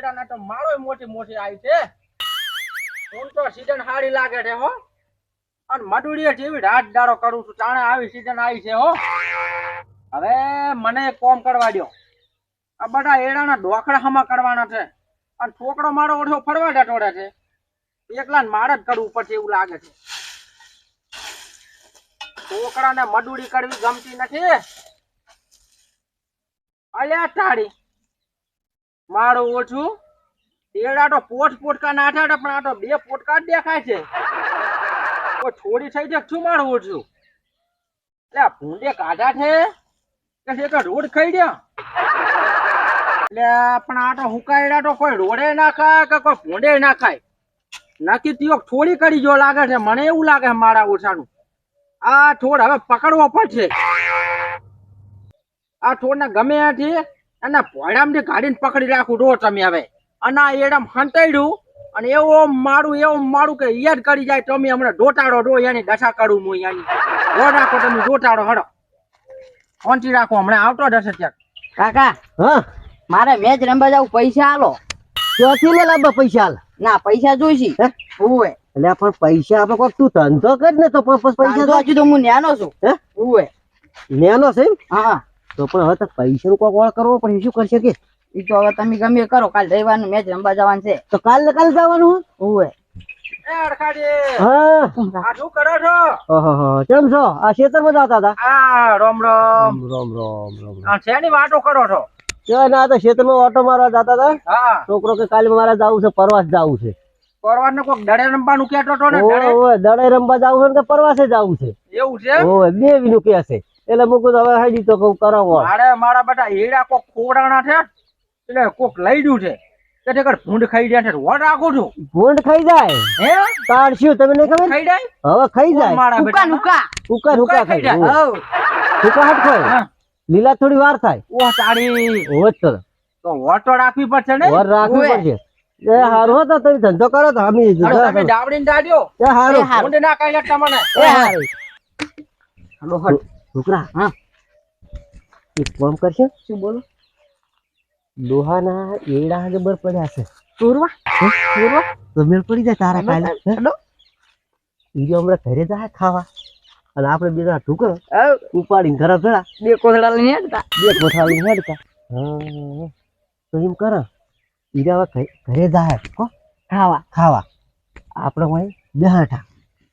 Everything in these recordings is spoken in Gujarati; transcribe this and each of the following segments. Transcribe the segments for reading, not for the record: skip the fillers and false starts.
એડાના તો માળો મોટી મોટી આવી છે હું તો સીઝન હારી લાગે છે હો અને મડુડીએ જેવી રાત દાડો કરું છું જાણે આવી સીઝન આવી છે હો હવે મને કોમ કરવા દો આ બધા એડાના ઢોકળા હમા કરવાના છે અને છોકરો મારો ઓઢો ફરવા ડટોડે છે એકલા મારે જ કરવું પડશે એવું લાગે છે છોકરાને મડુડી કરવી ગમતી નથી અલ્યા તાળી મારું ઓછું એડા તો પોટકા નાઠા પણ આ તો બે પોટકા જ દેખાય છે કોઈ થોડી થઈ જાય શું મારું ઓછું એટલે ભૂંડે કાઢા છે કે તો રોડ ખાઈ ગયા એટલે પણ આ તો હુકાયડા તો કોઈ રોડે ના ખાય કે કોઈ ભૂંડે ના ખાય નક્કી તીઓ થોડી કરી જો લાગે છે મને એવું લાગે મારા ઓછાનું આ થોડ હવે પકડવો પડશે આ થોડ ને ગમે ત્યાંથી અને ભોયડામાંથી ગાડીને પકડી રાખું રો તમે હવે અને આ એડમ હંતાડ્યું અને એવું મારું કે યાદ કરી જાય તમે હમણાં ડોટાડો ડો એની દશા કરું હું એની રો રાખો તમે ડોટાડો હડો પહોંચી રાખો હમણાં આવતો જશે ત્યાં કાકા હા મારે મેચ રમવા જાવ પૈસા આલો ક્યાંથી લે લાંબા પૈસા હાલ ના પૈસા જોઈશી ઓવે એટલે પણ પૈસા આપણે કોક તું ધંધો કર ને તો પૈસા તો હજુ તો હું ન્યાનો છું હે ઓવે નેનો છે હા તો પણ હવે તો પૈસા નું કોક ઓળ કરવો પડે શું કરશે કે ઈ તો હવે તમે ગમે કરો કાલ રવિવારનું મેચ રમવા જવાનું છે તો કાલ જવાનું ઓવે એ અડખાજી હા આ શું કરો છો ઓહો કેમ છો આ ખેતરમાં જતા હતા આ રોમ રોમ રામ રામ રામ આ શેની વાતો કરો છો ક્યાં ના તો ખેતરમાં ઓટો મારવા જતા હતા હા છોકરો કે કાલે મારે જવું છે પરવાસ જવું છે પરવારને કોક દડે રમવાનું કહેતો હતો ને દડે ઓય દડે રમવા જવું છે કે પરવાસે જવું છે એવું છે ઓય બે વીનું કે છે એટલે મુકું હવે હાડી તો કહું કરાવો મારા બેટા હીરા કોક ખોડાણા છે એટલે કોક લઈ ગયું છે કે તે ભૂંડ ખાઈ જાય છે વોટ રાખું છું ભૂંડ ખાઈ જાય હે તાળશ્યું તમે નહીં ખબર ખાઈ જાય હવે ખાઈ જાય મારા હુકા બેટા હુકા હુકા ખાઈ જાય હવ હુકા હાટ ખાય હા. લીલા થોડી વાર થાય ઓ તારી હોત તો વોટ તો રાખવી પડશે ને વાર રાખવી ઓય. પડશે એ હારું હતો તમે ધંધો કરો તો અમે તમે ડાવડીને દાડ્યો એ હારું ભૂંડ ના ખાઈ શકતા મને એ હારું હાલો હટ છોકરા હા એક કામ કરશે શું બોલો લોહાના એડા જબર પડ્યા છે ચોરવા ચોરવા તો મેળ પડી જાય તારા કાલે હેલો ઈ હમણાં ઘરે જાય ખાવા અને આપણે બીજા ઢુકર હવ ઉપાડીને ઘરે ભેળા બે કોથળા લઈને હેડતા બે કોઠાવી હેડતા હા તો એમ કર ઈરા ઘરે જાય હો ખાવા ખાવા આપણે હોય બેહાઠા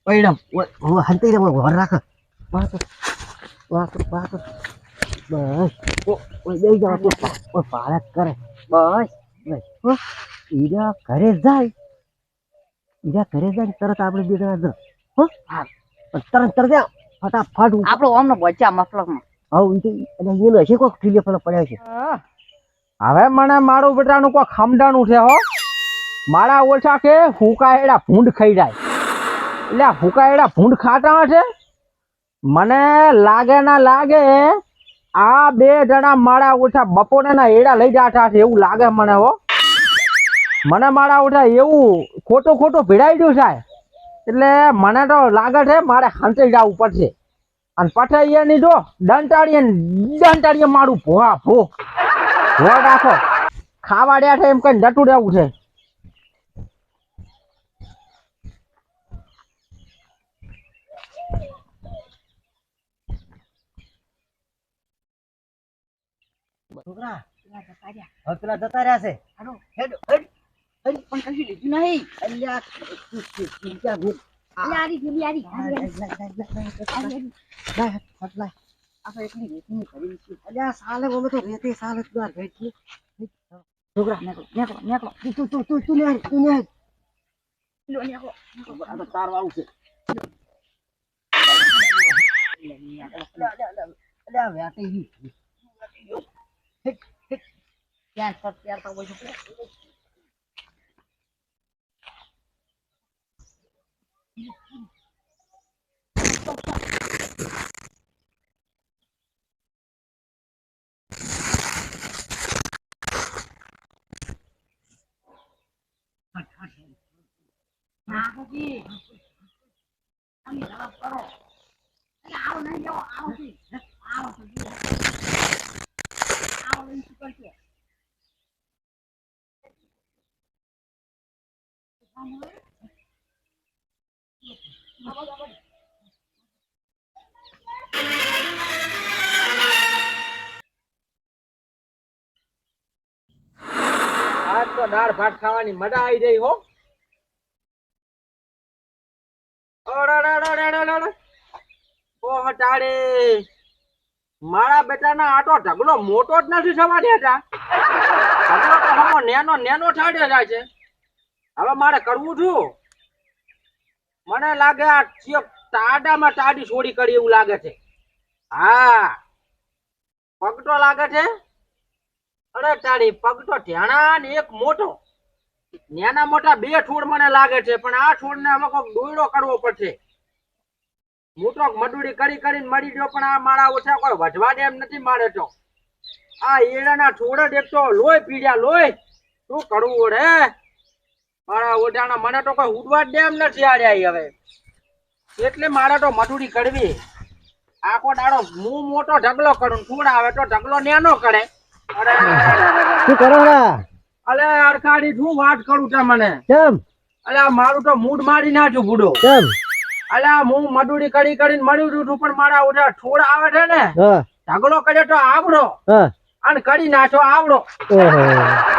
પૈડમ હું હંતી રે ઘર રાખ વાતો વાતો બસ ઓય દઈ જાવ તો ઓય પાળક કરે બસ બસ હો ઈરા ઘરે જાય તરત આપણે બીજા હો હા તરત જા ફટાફટ આપણો ઓમનો બચ્ચા મફલકમાં આવું એટલે એનો હશે કોક ઠીલે ફળ પડ્યા છે હવે મને મારું બેટાનું કોઈ ખમડાનું છે હો મારા ઓછા કે હુકાયેડા ભૂંડ ખાઈ જાય એટલે હુકાયેડા ભૂંડ ખાતા છે મને લાગે ના લાગે આ બે જણા મારા ઓછા બપોરના એડા લઈ જાતા છે એવું લાગે મને હો મને મારા ઓછા એવું ખોટું ભીડાઈ ગયું સાહેબ એટલે મને તો લાગે છે મારે હાંચી જવું પડશે અને પછી એની જો દંટાળીએ મારું ભો રાખો ખાવા ડ્યા છે એમ કઈ જતું રહેવું છે છોકરા હતરા જતા રહ્યા છે હાલો હેડ હેડ હેડ પણ કશું લીધું નહીં અલ્યા ચિંતા ભૂત આરી ગઈ આરી આપણે એકલી રેતી કરી છે અલ્યા સાલે બોલો તો રેતી સાલે દ્વાર ગઈ છે છોકરા નેકળો તું ને લો નેકળો આ તો તાર વાળું છે અલ્યા વેટી ત્યાં તો હોય છે આજ તો દાળ ભાત ખાવાની મજા આવી ગઈ હો. ઓડોડોડોડોડોડો. ઓહ તારે મારા બેટાના આટો ઢગલો મોટો જ નથી થવા દેતા. ઢગલો તો હમો નેનો નેનો થાડે જાય છે. હવે મારે કરવું શું? મને લાગે આ ચિયો ટાડામાં ટાડી છોડી કરી એવું લાગે છે. હા પગટો લાગે છે. અરે તારી પગટો ધ્યાણા ને એક મોટો. નાના મોટા બે છોડ મને લાગે છે, પણ આ છોડને હવે કોઈક દોયડો કરવો પડશે. મોટો મજૂરી કરી કરીને મરી ગયો, પણ આ મારા ઓછા કોઈ વધવા દે એમ નથી મારે તો. આ એડાના છોડ જ એક તો લોહી પીડ્યા લોહી. શું કરવું રે મારા ઓઢાના? મને તો કોઈ ઉડવા જ દે એમ નથી આડ્યા હવે. એટલે મારે તો મજૂરી કરવી. આખો દાડો હું મોટો ઢગલો કરું, છોડ આવે તો ઢગલો નેનો કરે. અરે શું કરો રા? અલે અડકાડી શું વાત કરું તમને? કેમ અલે આ મારું તો મૂડ મારી નાખ્યું બુડો. કેમ? અલે હું મજૂરી કરી કરીને મળ્યું છું, પણ મારા ઓઢા છોડ આવે છે ને હા ઢગલો કરે તો આવડો હા અને કરી નાખો આવડો. ઓહો